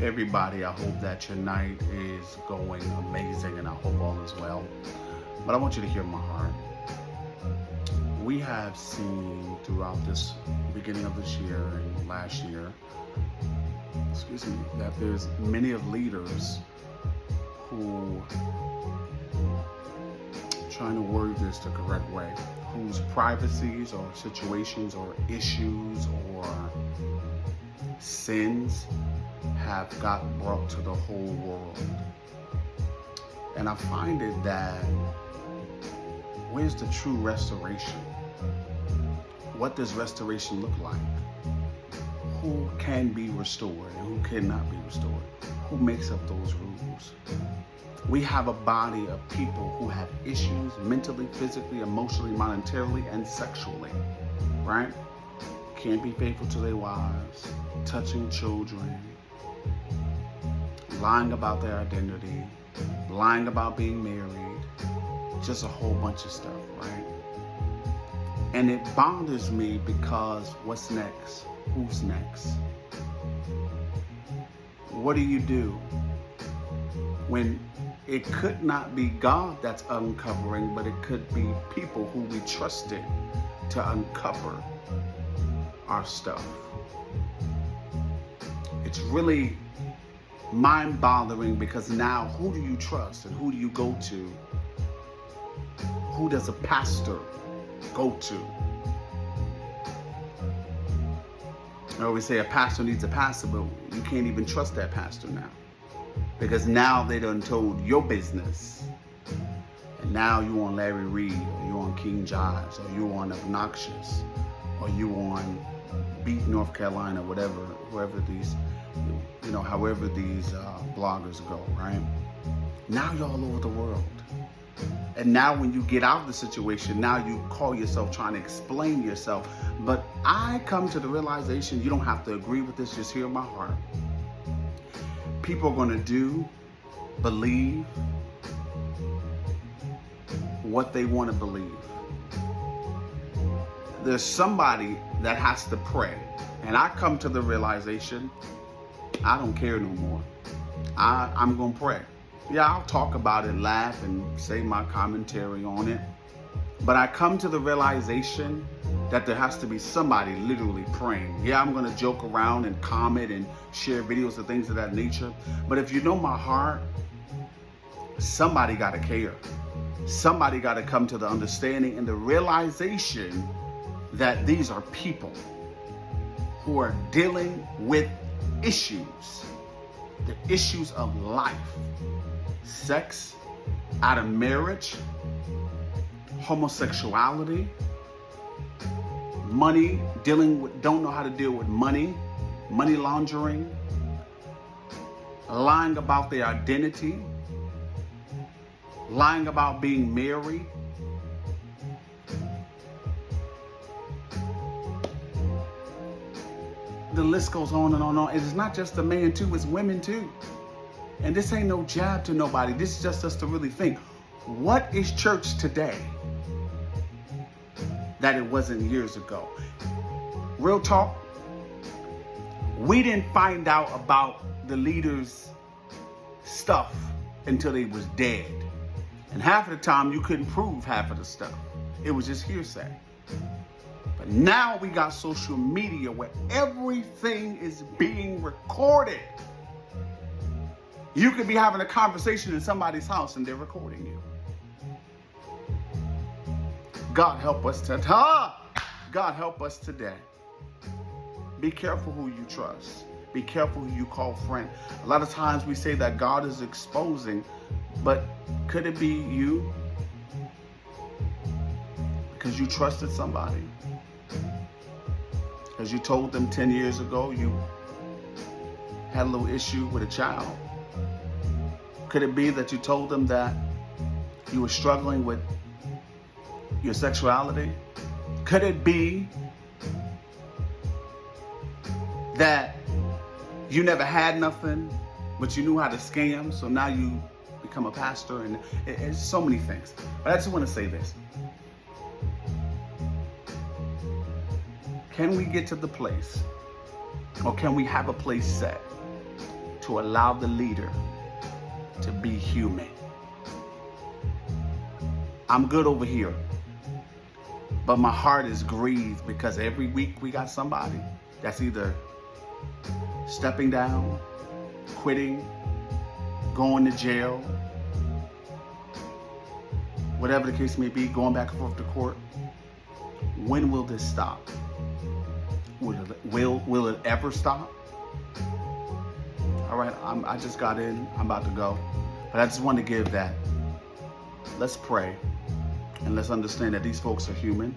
Everybody, I hope that your night is going amazing and I hope all is well. But I want you to hear my heart. We have seen throughout this beginning of this year and last year, that there's many of leaders who trying to word this the correct way, whose privacies or situations or issues or sins have gotten brought to the whole world. And I find it that where's the true restoration? What does restoration look like? Who can be restored and who cannot be restored? Who makes up those rules? We have a body of people who have issues mentally, physically, emotionally, monetarily, and sexually, right? Can't be faithful to their wives, touching children, lying about their identity, lying about being married, just a whole bunch of stuff, right? And it bothers me because what's next? Who's next? What do you do when it could not be God that's uncovering, but it could be people who we trusted to uncover our stuff? It's really mind-boggling because now who do you trust and who do you go to? Who does a pastor go to? I always say a pastor needs a pastor, but you can't even trust that pastor now. Because now they done told your business. And now you on Larry Reed, or you on King Jives, or you on Obnoxious, or you on Beat North Carolina, whatever, whoever these, however these bloggers go, right? Now you're all over the world. And now when you get out of the situation, now you call yourself trying to explain yourself. But I come to the realization, you don't have to agree with this, just hear my heart. People are going to do, believe what they want to believe. There's somebody that has to pray. And I come to the realization, I don't care no more. I'm going to pray. Yeah, I'll talk about it, laugh, and say my commentary on it. But I come to the realization that there has to be somebody literally praying. Yeah, I'm going to joke around and comment and share videos and things of that nature. But if you know my heart, somebody got to care. Somebody got to come to the understanding and the realization that these are people who are dealing with issues, the issues of life, sex, out of marriage, homosexuality, money, don't know how to deal with money laundering, lying about their identity, lying about being married. The list goes on and on and on. It's not just the man too, it's women too. And this ain't no jab to nobody. This is just us to really think, what is church today that it wasn't years ago? Real talk, we didn't find out about the leaders' stuff until they was dead. And half of the time you couldn't prove half of the stuff. It was just hearsay. But now we got social media where everything is being recorded. You could be having a conversation in somebody's house and they're recording you. God help us today. God help us today. Be careful who you trust. Be careful who you call friend. A lot of times we say that God is exposing, but could it be you? Because you trusted somebody. Because you told them 10 years ago you had a little issue with a child. Could it be that you told them that you were struggling with your sexuality? Could it be that you never had nothing, but you knew how to scam, so now you become a pastor? And it's so many things. But I just want to say this. Can we get to the place, or can we have a place set to allow the leader to be human. I'm good over here, but my heart is grieved because every week we got somebody that's either stepping down, quitting, going to jail, whatever the case may be, going back and forth to court. When will this stop? Will it ever stop? All right, I just got in. I'm about to go. But I just want to give that. Let's pray. And let's understand that these folks are human.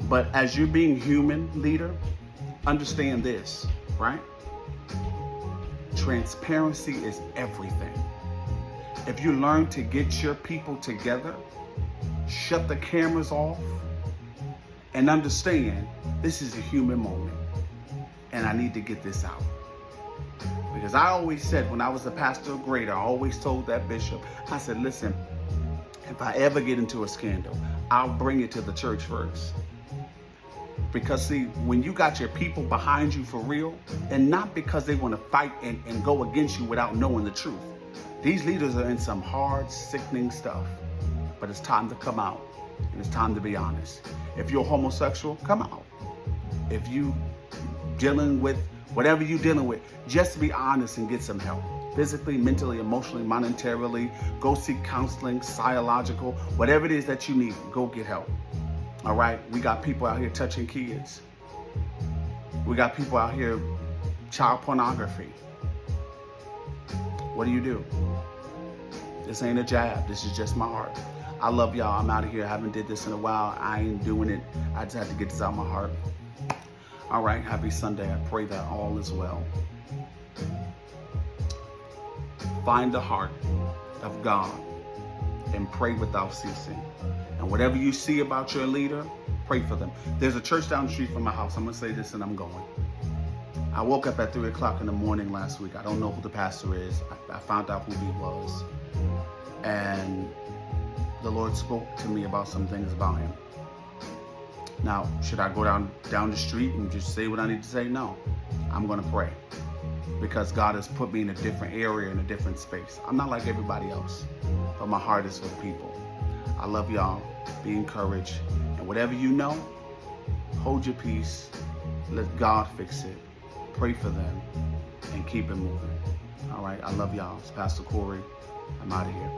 But as you're being human, leader, understand this, right? Transparency is everything. If you learn to get your people together, shut the cameras off, and understand this is a human moment, and I need to get this out. Because I always said when I was a pastor of Greater, I always told that bishop, I said, listen, if I ever get into a scandal, I'll bring it to the church first. Because see, when you got your people behind you for real, and not because they want to fight and go against you without knowing the truth. These leaders are in some hard, sickening stuff, but it's time to come out, and it's time to be honest. If you're homosexual, come out. If you dealing with whatever you're dealing with, just be honest and get some help. Physically, mentally, emotionally, monetarily, go seek counseling, psychological, whatever it is that you need, go get help. All right, we got people out here touching kids. We got people out here, child pornography. What do you do? This ain't a jab, this is just my heart. I love y'all, I'm out of here. I haven't did this in a while. I ain't doing it. I just had to get this out of my heart. All right, happy Sunday. I pray that all is well. Find the heart of God and pray without ceasing. And whatever you see about your leader, pray for them. There's a church down the street from my house. I'm going to say this and I'm going. I woke up at 3 o'clock in the morning last week. I don't know who the pastor is. I found out who he was. And the Lord spoke to me about some things about him. Now, should I go down the street and just say what I need to say? No. I'm going to pray. Because God has put me in a different area, in a different space. I'm not like everybody else. But my heart is for the people. I love y'all. Be encouraged. And whatever you know, hold your peace. Let God fix it. Pray for them. And keep it moving. All right. I love y'all. It's Pastor Corey. I'm out of here.